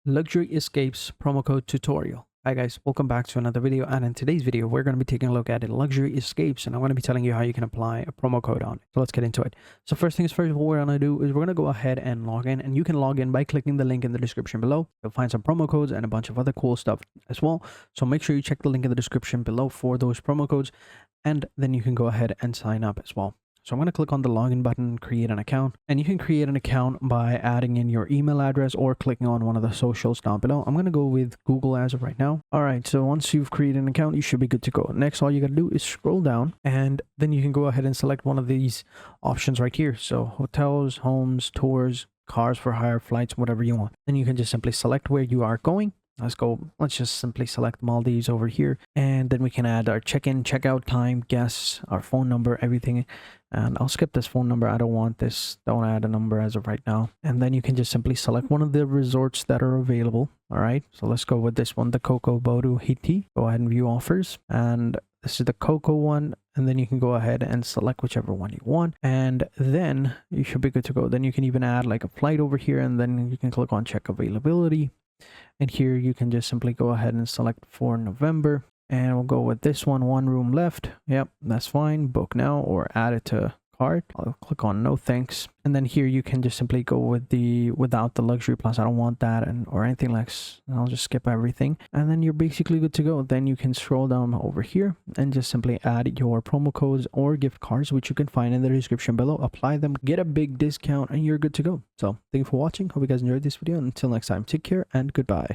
Luxury Escapes promo code tutorial. Hi guys, welcome back to another video, and in today's video we're going to be taking a look at Luxury Escapes, and I'm going to be telling you how you can apply a promo code on it. So let's get into it. So first things first, what we're going to do is we're going to go ahead and log in, and you can log in by clicking the link in the description below. You'll find some promo codes and a bunch of other cool stuff as well. So make sure you check the link in the description below for those promo codes, and then you can go ahead and sign up as well. So I'm going to click on the login button, create an account, and you can create an account by adding in your email address or clicking on one of the socials down below. I'm going to go with Google as of right now. All right, so once you've created an account, you should be good to go. Next, all you got to do is scroll down, and then you can go ahead and select one of these options right here. So hotels, homes, tours, cars for hire, flights, whatever you want. Then you can just simply select where you are going. Let's just simply select Maldives over here, and then we can add our check-in, check-out time, guests, our phone number, everything. And I'll skip this phone number. I don't want this. Don't add a number as of right now. And then you can just simply select one of the resorts that are available. All right, so let's go with this one, the Coco Bodu Hiti. Go ahead and view offers, and this is the Coco one. And then you can go ahead and select whichever one you want, and then you should be good to go. Then you can even add like a flight over here, and then you can click on check availability. And here you can just simply go ahead and select for November, and we'll go with this one room left. Yep, that's fine. Book now or add it to cart. I'll click on no thanks, and then here you can just simply go with the without the luxury plus. I don't want that or anything like, and I'll just skip everything, and then you're basically good to go. Then you can scroll down over here and just simply add your promo codes or gift cards, which you can find in the description below. Apply them, get a big discount, and you're good to go. So thank you for watching. Hope you guys enjoyed this video, and until next time, take care and goodbye.